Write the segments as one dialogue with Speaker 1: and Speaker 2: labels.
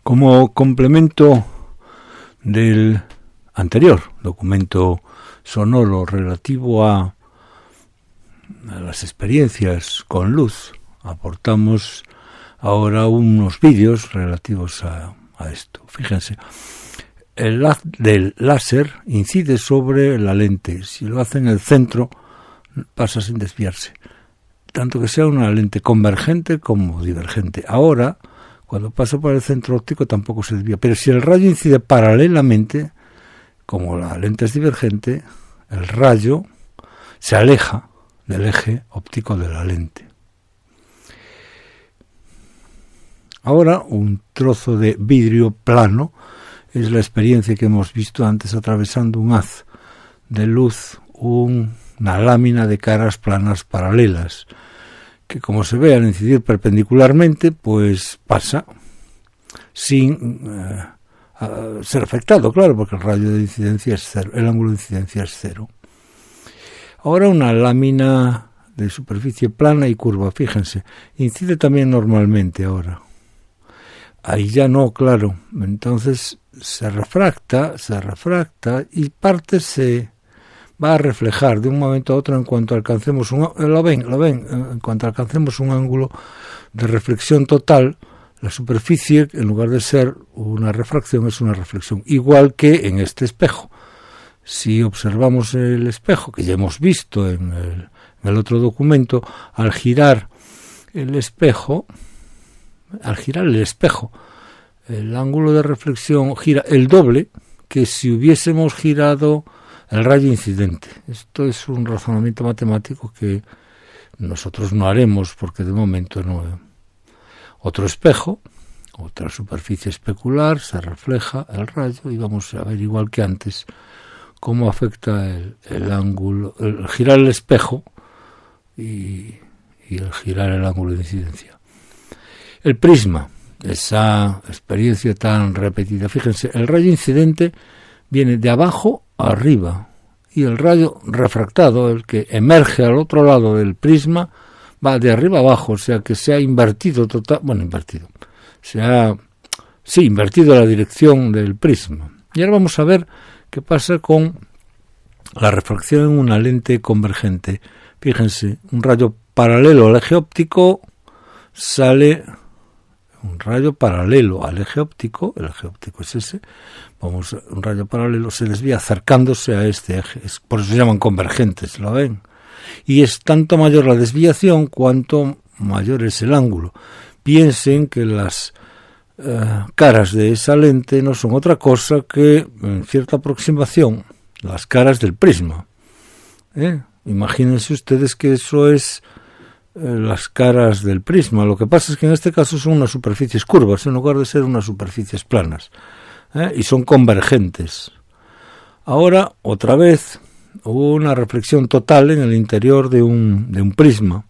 Speaker 1: Como complemento del anterior documento sonoro relativo a las experiencias con luz, aportamos ahora unos vídeos relativos a esto. Fíjense, el haz del láser incide sobre la lente. Si lo hace en el centro, pasa sin desviarse, tanto que sea una lente convergente como divergente. Ahora, cuando pasa por el centro óptico, tampoco se desvía. Pero si el rayo incide paralelamente, como la lente es divergente, el rayo se aleja del eje óptico de la lente. Ahora, un trozo de vidrio plano es la experiencia que hemos visto antes atravesando un haz de luz, una lámina de caras planas paralelas, que como se ve al incidir perpendicularmente, pues pasa sin ser afectado, claro, porque el radio de incidencia es cero, el ángulo de incidencia es cero. Ahora una lámina de superficie plana y curva, fíjense, incide también normalmente ahora. Ahí ya no, claro, entonces se refracta y parte se va a reflejar de un momento a otro en cuanto alcancemos en cuanto alcancemos un ángulo de reflexión total. La superficie, en lugar de ser una refracción, es una reflexión, igual que en este espejo. Si observamos el espejo, que ya hemos visto en el otro documento, al girar el espejo, el ángulo de reflexión gira el doble que si hubiésemos girado el rayo incidente. Esto es un razonamiento matemático que nosotros no haremos porque de momento no. Otro espejo, otra superficie especular, se refleja el rayo y vamos a ver, igual que antes, cómo afecta el ángulo, el girar el espejo y el girar el ángulo de incidencia. El prisma, esa experiencia tan repetida. Fíjense, el rayo incidente viene de abajo a arriba y el rayo refractado, el que emerge al otro lado del prisma, va de arriba a abajo, o sea que se ha invertido invertido la dirección del prisma. Y ahora vamos a ver qué pasa con la refracción en una lente convergente. Fíjense, un rayo paralelo al eje óptico sale un rayo paralelo al eje óptico, el eje óptico es ese, un rayo paralelo se desvía acercándose a este eje, por eso se llaman convergentes, ¿lo ven? Y es tanto mayor la desviación cuanto mayor es el ángulo. Piensen que las caras de esa lente no son otra cosa que, en cierta aproximación, las caras del prisma. Imagínense ustedes que eso es las caras del prisma. Lo que pasa es que en este caso son unas superficies curvas en lugar de ser unas superficies planas, y son convergentes. Ahora, otra vez, hubo una reflexión total en el interior de un prisma.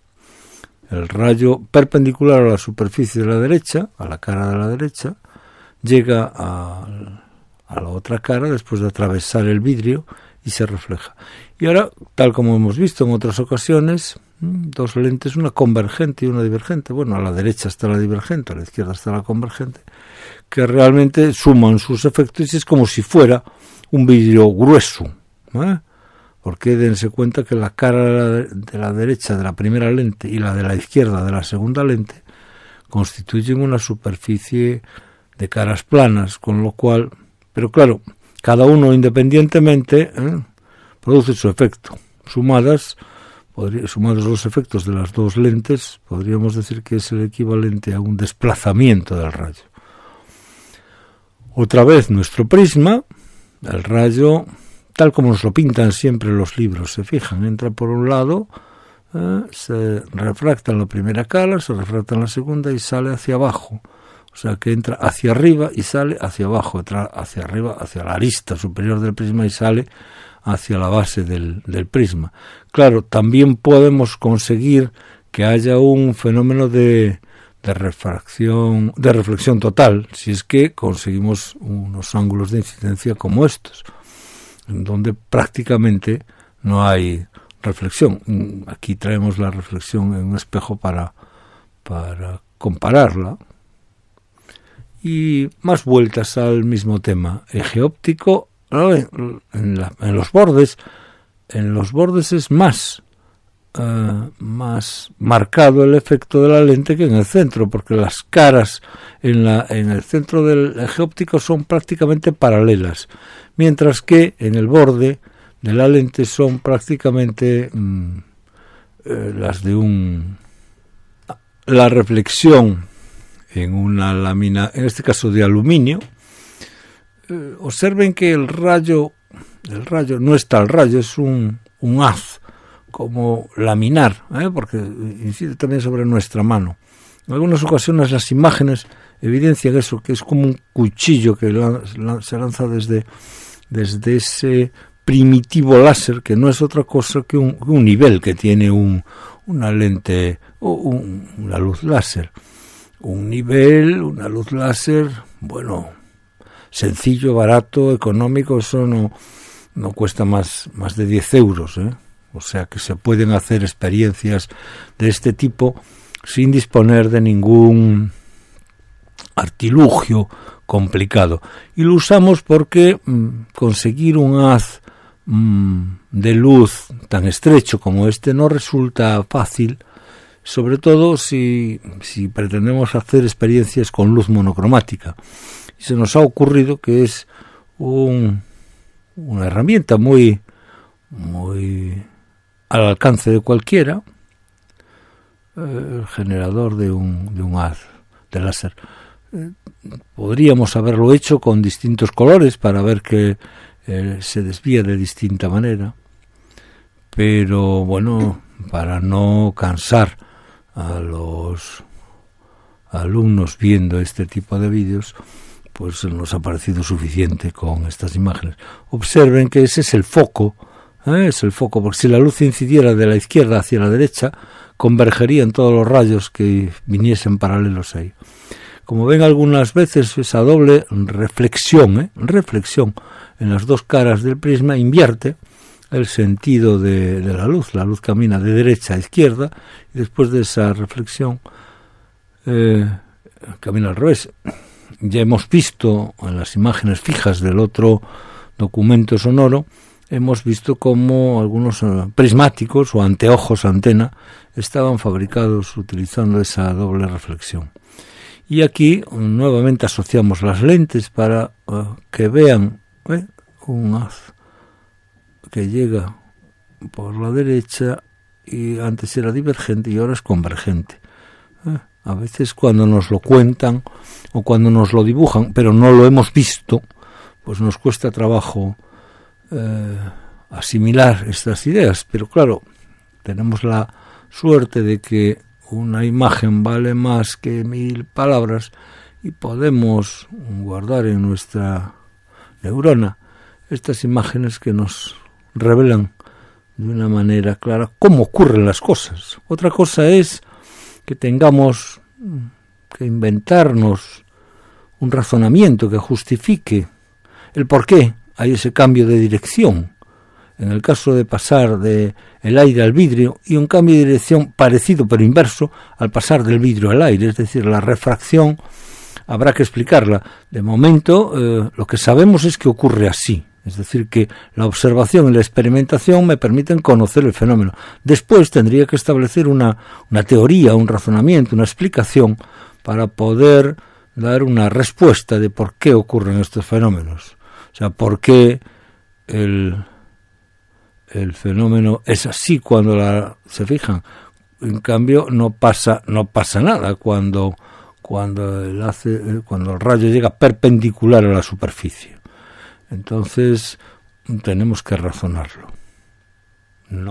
Speaker 1: El rayo perpendicular a la superficie de la derecha, a la cara de la derecha, llega a la otra cara después de atravesar el vidrio y se refleja. Y ahora, tal como hemos visto en otras ocasiones, dos lentes, una convergente y una divergente. Bueno, a la derecha está la divergente, a la izquierda está la convergente, que realmente suman sus efectos y es como si fuera un vidrio grueso, porque dense cuenta que la cara de la derecha de la primera lente y la de la izquierda de la segunda lente constituyen una superficie de caras planas, con lo cual, pero claro, cada uno independientemente produce su efecto. Sumados los efectos de las dos lentes, podríamos decir que es el equivalente a un desplazamiento del rayo. Otra vez nuestro prisma, el rayo, tal como nos lo pintan siempre los libros, se fijan, entra por un lado, se refracta en la primera cara, se refracta en la segunda y sale hacia abajo. O sea que entra hacia arriba y sale hacia abajo, entra hacia arriba, hacia la arista superior del prisma y sale hacia la base del prisma. Claro, también podemos conseguir que haya un fenómeno de reflexión total, si es que conseguimos unos ángulos de incidencia como estos, en donde prácticamente no hay reflexión. Aquí traemos la reflexión en un espejo para compararla. Y más vueltas al mismo tema. Eje óptico, en los bordes es más marcado el efecto de la lente que en el centro, porque las caras en el centro del eje óptico son prácticamente paralelas, mientras que en el borde de la lente son prácticamente las de la reflexión en una lámina, en este caso de aluminio. Observen que el rayo no es tal rayo, es un haz como laminar, porque incide también sobre nuestra mano. En algunas ocasiones las imágenes evidencian eso, que es como un cuchillo que se lanza desde ese primitivo láser, que no es otra cosa que un nivel que tiene una lente o una luz láser. Un nivel, una luz láser, bueno, sencillo, barato, económico, eso no cuesta más de 10 euros, O sea que se pueden hacer experiencias de este tipo sin disponer de ningún artilugio complicado. Y lo usamos porque conseguir un haz de luz tan estrecho como este no resulta fácil, sobre todo si pretendemos hacer experiencias con luz monocromática. Y se nos ha ocurrido que es una herramienta muy al alcance de cualquiera, el generador de un haz de láser. Podríamos haberlo hecho con distintos colores para ver que se desvía de distinta manera, pero bueno, para no cansar a los alumnos viendo este tipo de vídeos, pues nos ha parecido suficiente con estas imágenes. Observen que ese es el foco, porque si la luz incidiera de la izquierda hacia la derecha, convergerían todos los rayos que viniesen paralelos ahí. Como ven, algunas veces esa doble reflexión en las dos caras del prisma invierte el sentido de la luz. La luz camina de derecha a izquierda y después de esa reflexión camina al revés. Ya hemos visto en las imágenes fijas del otro documento sonoro, hemos visto cómo algunos prismáticos o anteojos antena estaban fabricados utilizando esa doble reflexión. Y aquí nuevamente asociamos las lentes para que vean un haz que llega por la derecha y antes era divergente y ahora es convergente. A veces cuando nos lo cuentan o cuando nos lo dibujan, pero no lo hemos visto, pues nos cuesta trabajo asimilar estas ideas. Pero claro, tenemos la suerte de que una imagen vale más que 1000 palabras y podemos guardar en nuestra neurona estas imágenes que nos revelan de una manera clara cómo ocurren las cosas. Otra cosa es que tengamos que inventarnos un razonamiento que justifique el por qué hay ese cambio de dirección. En el caso de pasar del aire al vidrio, y un cambio de dirección parecido pero inverso al pasar del vidrio al aire, es decir, la refracción habrá que explicarla. De momento, lo que sabemos es que ocurre así, es decir, que la observación y la experimentación me permiten conocer el fenómeno. Después tendría que establecer una teoría, un razonamiento, una explicación para poder dar una respuesta de por qué ocurren estos fenómenos. O sea, por qué el fenómeno es así cuando se fijan. En cambio, no pasa nada cuando el rayo llega perpendicular a la superficie. Entonces, tenemos que razonarlo. No.